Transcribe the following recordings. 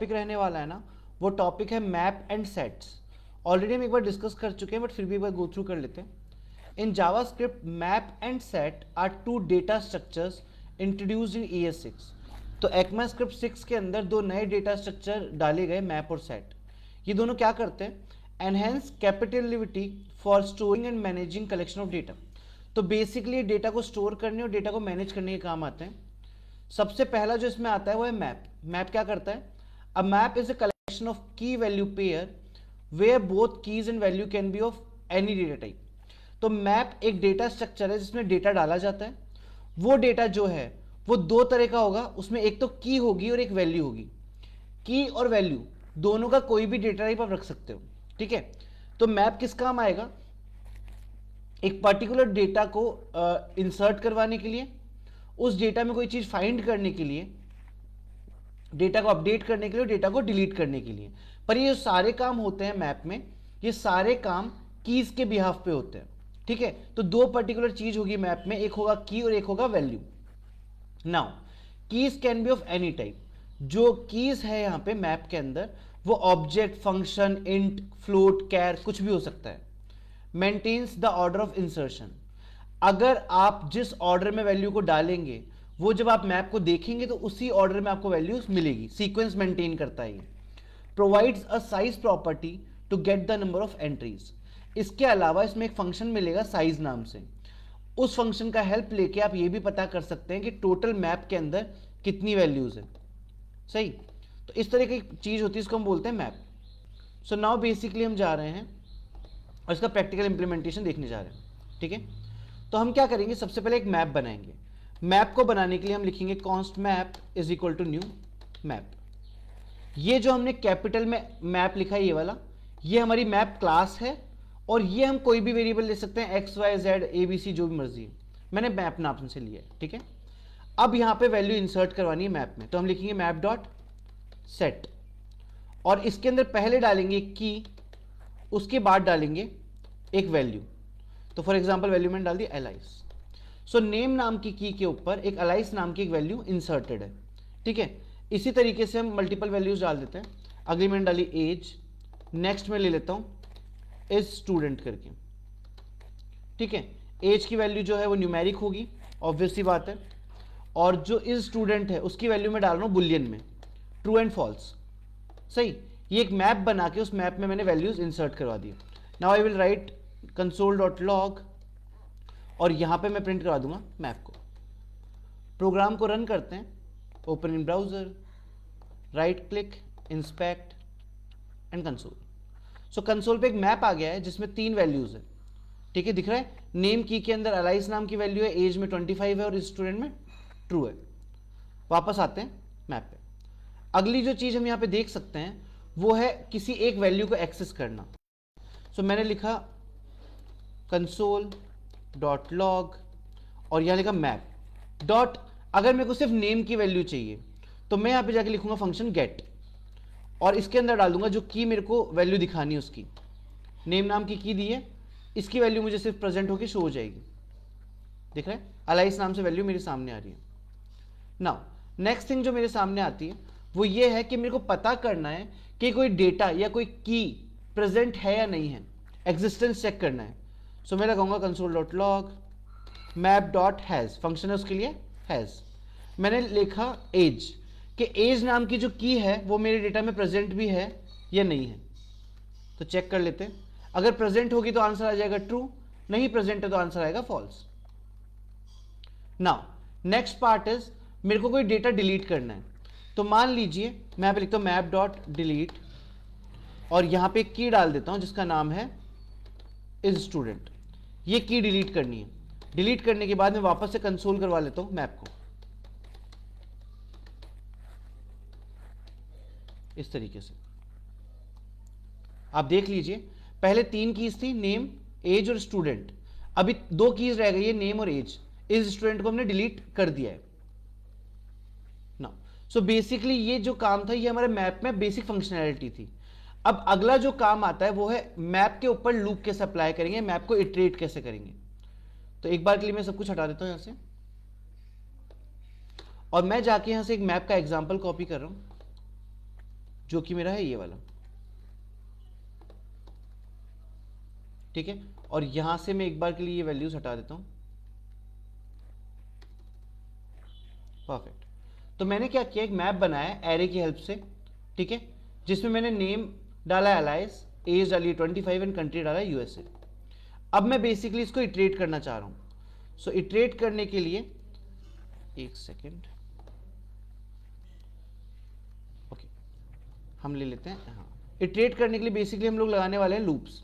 Topic रहने वाला है ना, वो टॉपिक है मैप एंड सेट्स। ऑलरेडी हम एक बार डिस्कस कर चुके हैं, बट फिर भी एक बार गो थ्रू कर लेते हैं। In JavaScript, map and set are two data structures introduced in ES6। तो ECMAScript 6 के अंदर दो नए डेटा स्ट्रक्चर डाले गए, मैप और सेट। ये दोनों क्या करते हैं? Enhance capability for storing and managing collection of data. तो बेसिकली डेटा को स्टोर करने और डेटा को मैनेज करने के काम आते हैं। सबसे पहला जो इसमें आता है वो है मैप। मैप क्या करता है? A map is a collection of key value pair where both keys and value can be of any data type. तो मैप एक डेटा स्ट्रक्चर है जिसमें डेटा डाला जाता है। वो डेटा जो है वो दो तरह का होगा, उसमें एक तो की होगी और एक वैल्यू होगी। की और वैल्यू दोनों का कोई भी डेटा टाइप आप रख सकते हो, ठीक है। तो मैप किस काम आएगा? एक पर्टिकुलर डेटा को इंसर्ट करवाने के लिए, उस डेटा में कोई चीज फाइंड करने के लिए, डेटा को अपडेट करने के लिए, डेटा को डिलीट करने के लिए। पर ये सारे काम होते हैं मैप में, ये सारे काम कीज के बिहाफ पे होते हैं, ठीक है। तो दो पर्टिकुलर चीज होगी मैप में, एक होगा की और एक होगा value. Now keys can be of any type. जो कीज है यहां पे मैप के अंदर, वो object, function, int, float, char, कुछ भी हो सकता है। Maintains the order of insertion. अगर आप जिस ऑर्डर में वैल्यू को डालेंगे, वो जब आप मैप को देखेंगे तो उसी ऑर्डर में आपको वैल्यूज मिलेगी। सीक्वेंस मेंटेन करता है ये। Provides a size property to get the number of entries. इसके अलावा इसमें एक फंक्शन मिलेगा साइज नाम से। उस फंक्शन का हेल्प लेके आप ये भी पता कर सकते हैं कि टोटल मैप के अंदर कितनी वैल्यूज है। सही। तो इस तरह की चीज होती है, इसको हम बोलते हैं मैप। सो नाउ बेसिकली हम जा रहे हैं और इसका प्रैक्टिकल इंप्लीमेंटेशन देखने जा रहे हैं, ठीक है। तो हम क्या करेंगे? सबसे पहले एक मैप बनाएंगे। मैप को बनाने के लिए हम लिखेंगे const map is equal to new map. ये जो हमने कैपिटल में मैप लिखा है, ये वाला, ये हमारी मैप क्लास है। और ये हम कोई भी वेरिएबल ले सकते हैं, X Y Z A B C, जो भी मर्जी है। मैंने मैप नाम से लिया है, ठीक है। अब यहां पे वैल्यू इंसर्ट करवानी है मैप में, तो हम लिखेंगे मैप डॉट सेट। और इसके अंदर पहले डालेंगे की, उसके बाद डालेंगे एक वैल्यू। तो फॉर एग्जांपल वैल्यू मैंने डाल दी एलाइस। सो नेम नाम की के ऊपर एक एलाइस नाम की एक वैल्यू इंसर्टेड है, ठीक है। इसी तरीके से हम मल्टीपल वैल्यूज डाल देते हैं। अगली मैंने डाली एज, नेक्स्ट में ले लेता हूं इज स्टूडेंट करके, ठीक है। एज की वैल्यू जो है वो न्यूमेरिक होगी, ऑब्वियस सी बात है। और जो इज स्टूडेंट है उसकी वैल्यू मैं डाल रहा हूं बुलियन में, ट्रू एंड फॉल्स। सही। ये एक मैप बना के उस मैप में मैंने वैल्यूज इंसर्ट करवा दी। Now I will write console.log और यहां पे मैं प्रिंट करवा दूंगा मैप को। प्रोग्राम को रन करते हैं। Open in browser, right click, inspect and console. So console पे एक मैप आ गया है जिसमें 3 वैल्यूज है, ठीक है। दिख रहा है नेम की के अंदर अलाइस नाम की वैल्यू है, एज में 25 है और स्टूडेंट में ट्रू है। वापस आते हैं मैप पे। अगली जो चीज हम यहां पे देख सकते हैं वो है किसी एक वैल्यू को एक्सेस करना। सो मैंने लिखा console.log और यहां लिखा मैप डॉट। अगर मेरे को सिर्फ नेम की वैल्यू चाहिए तो मैं यहां पे जाके लिखूंगा फंक्शन गेट, और इसके अंदर डाल दूंगा जो की मेरे को वैल्यू दिखानी है उसकी। नेम नाम की दी है, इसकी वैल्यू मुझे सिर्फ प्रेजेंट होकर शो हो जाएगी। दिख रहा है अलाइस नाम से वैल्यू मेरे सामने आ रही है। नाउ नेक्स्ट थिंग जो मेरे सामने आती है वो ये है कि मेरे को पता करना है कि कोई डेटा या कोई की प्रेजेंट है या नहीं है, एग्जिस्टेंस चेक करना है। सो मैं लगाऊंगा console.log map.has, फंक्शन है उसके लिए हैज। मैंने लिखा एज कि एज नाम की जो की है वो मेरे डेटा में प्रेजेंट भी है या नहीं है। तो चेक कर लेते हैं। अगर प्रेजेंट होगी तो आंसर आ जाएगा ट्रू, नहीं प्रेजेंट है तो आंसर आएगा false. Now next part is मेरे को कोई डेटा डिलीट करना है। तो मान लीजिए मैं यहां पे लिखता हूं मैप डॉट डिलीट और यहां पे एक की डाल देता हूं जिसका नाम है इज स्टूडेंट। ये की डिलीट करनी है। डिलीट करने के बाद मैं वापस से कंसोल करवा लेता हूं मैप को इस तरीके से। आप देख लीजिए पहले 3 कीज थी, नेम, एज और स्टूडेंट। अभी 2 कीज रह गई है, नेम और एज। इज स्टूडेंट को हमने डिलीट कर दिया है ना। सो बेसिकली ये जो काम था ये हमारे मैप में बेसिक फंक्शनैलिटी थी। अब अगला जो काम आता है वो है मैप के ऊपर लूप कैसे अप्लाई करेंगे, मैप को इटरेट कैसे करेंगे। तो एक बार के लिए मैं सब कुछ हटा देता हूं यहां से और मैं जाके यहां से एक मैप का एग्जांपल कॉपी कर रहा हूं। जो कि मेरा है ये वाला, ठीक है। और यहां से मैं एक बार के लिए ये वैल्यूज हटा देता हूं, परफेक्ट। तो मैंने क्या किया, एक मैप बनाया एरे की हेल्प से, ठीक है, जिसमें मैंने नेम डाला एलाइस, एज डाली 25 एंड कंट्री डाला यूएसए। अब मैं बेसिकली इसको इटरेट करना चाह रहा हूं। सो इटरेट करने के लिए एक सेकेंड, ओके, हम ले लेते हैं, हाँ। इटरेट करने के लिए बेसिकली हम लोग लगाने वाले हैं लूप्स।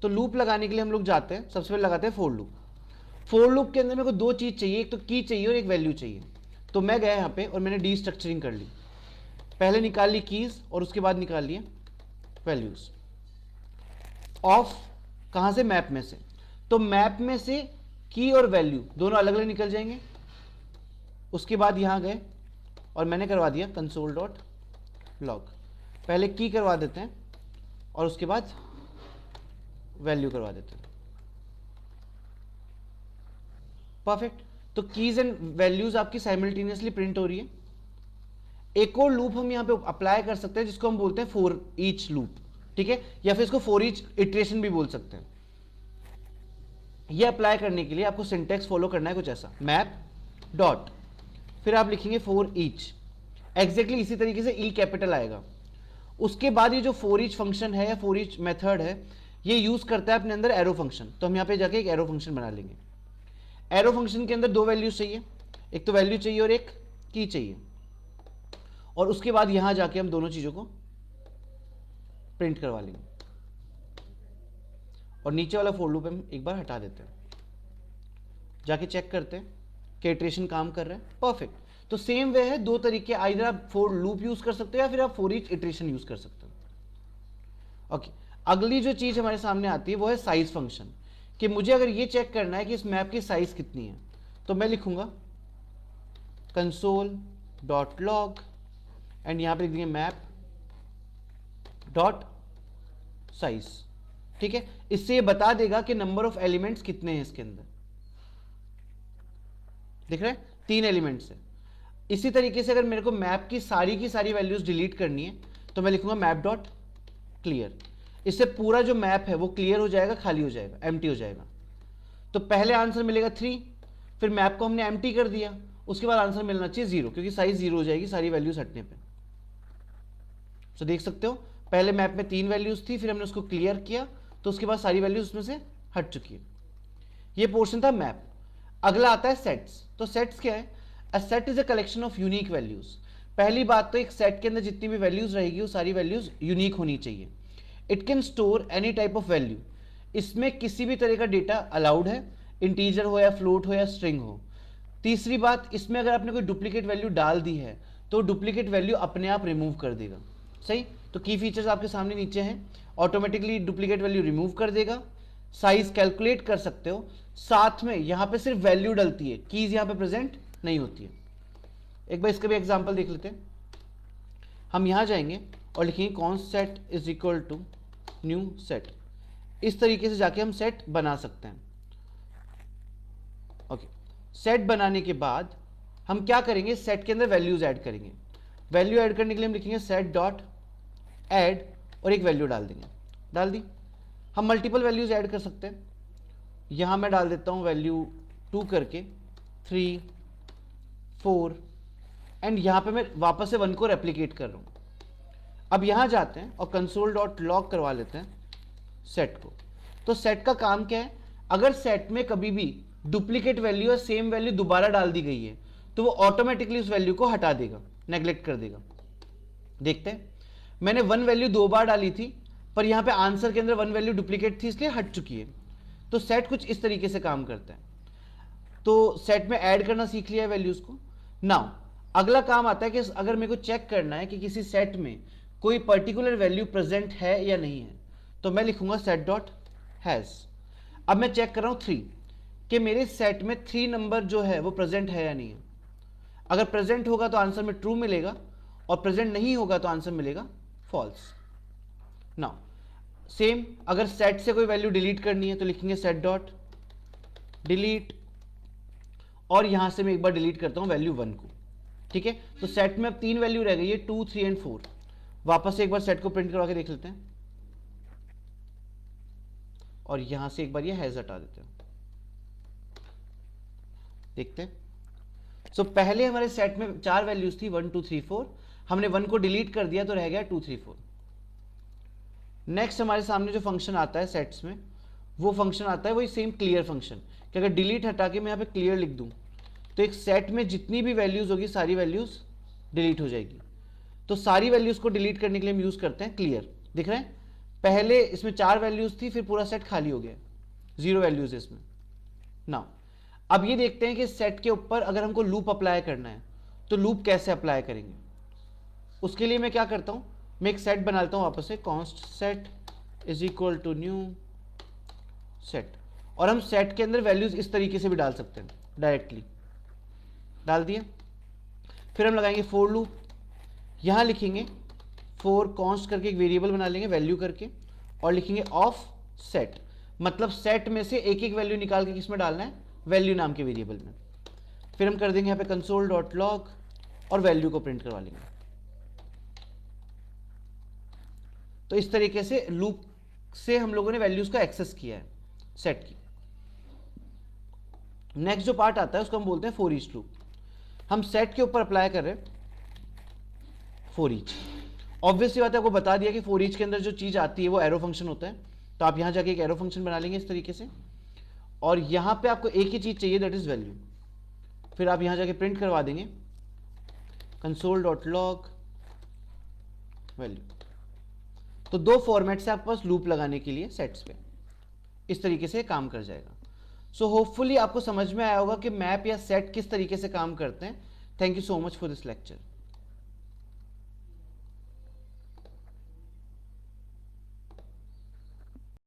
तो लूप लगाने के लिए हम लोग जाते हैं, सबसे पहले लगाते हैं फोर लूप। फोर लूप के अंदर मेरे को दो चीज चाहिए, एक तो की चाहिए और एक वैल्यू चाहिए। तो मैं गया यहाँ पे और मैंने डी स्ट्रक्चरिंग कर ली, पहले निकाल ली कीज और उसके बाद निकाल लिए वैल्यूज ऑफ, कहाँ से, मैप में से। तो मैप में से की और वैल्यू दोनों अलग अलग निकल जाएंगे। उसके बाद यहाँ गए और मैंने करवा दिया कंसोल डॉट लॉग, पहले की करवा देते हैं और उसके बाद वैल्यू करवा देते हैं, परफेक्ट। तो कीज एंड वैल्यूज आपकी साइमल्टेनियसली प्रिंट हो रही है। एक और लूप हम यहां पे अप्लाई कर सकते हैं जिसको हम बोलते हैं फॉर ईच लूप, ठीक है, या फिर इसको फॉर ईच इटरेशन भी बोल सकते हैं। ये अप्लाई करने के लिए आपको सिंटेक्स फॉलो करना है कुछ ऐसा, मैप डॉट, फिर आप लिखेंगे फॉर ईच, एग्जैक्टली इसी तरीके से ई कैपिटल आएगा। उसके बाद ये जो फॉर ईच फंक्शन है या फॉर ईच मेथड है, ये यूज करता है अपने अंदर एरो फंक्शन। तो हम यहाँ पे जाके एक एरो फंक्शन बना लेंगे। एरो फंक्शन के अंदर दो वैल्यूज चाहिए, एक तो वैल्यू चाहिए और एक की चाहिए। और उसके बाद यहां जाके हम दोनों चीजों को प्रिंट करवा लेंगे और नीचे वाला फॉर लूप हम एक बार हटा देते हैं, जाके चेक करते हैं कि इटरेशन काम कर रहा है, परफेक्ट। तो सेम वे है, दो तरीके, आइदर आप फॉर लूप यूज कर सकते हो या फिर आप फॉर ईच इटरेशन यूज कर सकते हो। ओके, अगली जो चीज हमारे सामने आती है वो है साइज फंक्शन, कि मुझे अगर ये चेक करना है कि इस मैप की साइज कितनी है, तो मैं लिखूंगा कंसोल डॉट लॉग एंड यहां पे लिख देंगे मैप डॉट साइज, ठीक है। इससे ये बता देगा कि नंबर ऑफ एलिमेंट्स कितने हैं इसके अंदर, दिख रहा है, 3 एलिमेंट्स है। इसी तरीके से अगर मेरे को मैप की सारी वैल्यूज डिलीट करनी है तो मैं लिखूंगा मैप डॉट क्लियर। इससे पूरा जो मैप है वो क्लियर हो जाएगा, खाली हो जाएगा, एम्प्टी हो जाएगा। तो पहले आंसर मिलेगा 3, फिर मैप को हमने एम्प्टी कर दिया, उसके बाद आंसर मिलना चाहिए 0, क्योंकि साइज 0 हो जाएगी सारी वैल्यूज हटने पे। तो देख सकते हो, पहले मैप में 3 वैल्यूज थी, फिर हमने उसको क्लियर किया तो उसके बाद सारी वैल्यूज उसमें से हट चुकी है। ये पोर्शन था मैप। अगला आता है सेट्स। तो सेट्स क्या है, a set is a collection of unique values. पहली बात तो एक सेट के अंदर जितनी भी वैल्यूज रहेगी वो सारी वैल्यूज यूनिक होनी चाहिए। It can store any type of value, इसमें किसी भी तरह का डेटा अलाउड है, इंटीजर हो या फ्लोट हो या स्ट्रिंग हो। तीसरी बात, इसमें अगर आपने कोई डुप्लीकेट वैल्यू डाल दी है तो डुप्लीकेट वैल्यू अपने आप रिमूव कर देगा, सही। तो की फीचर्स आपके सामने नीचे हैं, ऑटोमेटिकली डुप्लीकेट वैल्यू रिमूव कर देगा, साइज कैलकुलेट कर सकते हो, साथ में यहां पे सिर्फ वैल्यू डलती है, कीज यहां पे प्रेजेंट नहीं होती है। एक बार इसका भी एग्जांपल देख लेते हैं। हम यहां जाएंगे और लिखेंगे const set is equal to new set. इस तरीके से जाके हम सेट बना सकते हैं। ओके, सेट बनाने के बाद हम क्या करेंगे, सेट के अंदर वैल्यूज ऐड करेंगे। वैल्यू ऐड करने के लिए हम लिखेंगे सेट डॉट ऐड और एक वैल्यू डाल देंगे, डाल दी। हम मल्टीपल वैल्यूज ऐड कर सकते हैं। यहां मैं डाल देता हूं वैल्यू 2 करके 3 4 एंड यहां पे मैं वापस से 1 को रेप्लिकेट कर रहा हूं। अब यहां जाते हैं और कंसोल डॉट लॉग करवा लेते हैं सेट को। तो सेट का काम क्या है, अगर सेट में कभी भी डुप्लीकेट वैल्यू या सेम वैल्यू दोबारा डाल दी गई है तो वो ऑटोमेटिकली उस वैल्यू को हटा देगा, नेग्लेक्ट कर देगा। देखते हैं, मैंने 1 वैल्यू 2 बार डाली थी पर यहां पे आंसर के अंदर 1 वैल्यू डुप्लीकेट थी इसलिए हट चुकी है। तो सेट कुछ इस तरीके से काम करता है। तो सेट में ऐड करना सीख लिया है वैल्यूज को। नाउ अगला काम आता है कि अगर मेरे को चेक करना है कि किसी सेट में कोई पर्टिकुलर वैल्यू प्रेजेंट है या नहीं है, तो मैं लिखूंगा सेट डॉट हैज। अब मैं चेक कर रहा हूं 3 कि मेरे सेट में 3 नंबर जो है वो प्रेजेंट है या नहीं है। अगर प्रेजेंट होगा तो आंसर में ट्रू मिलेगा और प्रेजेंट नहीं होगा तो आंसर मिलेगा फॉल्स। नाउ सेम, अगर सेट से कोई वैल्यू डिलीट करनी है तो लिखेंगे सेट डॉट डिलीट और यहां से मैं एक बार डिलीट करता हूं वैल्यू 1 को, ठीक है। तो सेट में अब 3 वैल्यू रह गई है 2 3 एंड 4। वापस से एक बार सेट को प्रिंट करवा के देख लेते हैं, और यहां से एक बार ये हैज हटा देते हैं। देखते हैं। सो पहले हमारे सेट में 4 वैल्यूज थी 1 2 3 4, हमने 1 को डिलीट कर दिया तो रह गया 2 3 4। नेक्स्ट हमारे सामने जो फंक्शन आता है सेट्स में, वो फंक्शन आता है वही सेम क्लियर फंक्शन, कि अगर डिलीट हटा के मैं यहाँ पे क्लियर लिख दूं तो एक सेट में जितनी भी वैल्यूज होगी सारी वैल्यूज डिलीट हो जाएगी। तो सारी वैल्यूज को डिलीट करने के लिए हम यूज करते हैं क्लियर। दिख रहे हैं, पहले इसमें 4 वैल्यूज थी, फिर पूरा सेट खाली हो गया, 0 वैल्यूज इसमें। नाउ अब ये देखते हैं कि सेट के ऊपर अगर हमको लूप अप्लाई करना है तो लूप कैसे अप्लाई करेंगे। उसके लिए मैं क्या करता हूं, मैं एक सेट बना लेता हूं वापस से, const set is equal to new set, और हम सेट के अंदर वैल्यूज इस तरीके से भी डाल सकते हैं, डायरेक्टली डाल दिया। फिर हम लगाएंगे फॉर लूप, यहां लिखेंगे फॉर कॉन्स्ट करके एक वेरिएबल बना लेंगे वैल्यू करके, और लिखेंगे ऑफ सेट, मतलब सेट में से एक एक वैल्यू निकाल के किसमें डालना है, वैल्यू नाम के वेरिएबल में। फिर हम कर देंगे यहाँ पे कंसोल डॉट लॉग और वैल्यू को प्रिंट करवा लेंगे। तो इस तरीके से लूप से हम लोगों ने वैल्यूज का एक्सेस किया है सेट की। नेक्स्ट जो पार्ट आता है उसको हम बोलते हैं फॉर ईच लूप। हम सेट के ऊपर अप्लाई कर रहे हैं फॉर ईच। ऑब्वियसली बात है, आपको बता दिया कि फॉर ईच के अंदर जो चीज आती है वो एरो फंक्शन होता है, तो आप यहां जाके एक एरो फंक्शन बना लेंगे इस तरीके से, और यहां पे आपको एक ही चीज चाहिए, दैट इज वैल्यू। फिर आप यहां जाके प्रिंट करवा देंगे कंसोल डॉट लॉग वैल्यू। तो 2 फॉर्मेट से आपके पास लूप लगाने के लिए सेट्स पे इस तरीके से काम कर जाएगा। सो होपफुली आपको समझ में आया होगा कि मैप या सेट किस तरीके से काम करते हैं। Thank you so much for this lecture.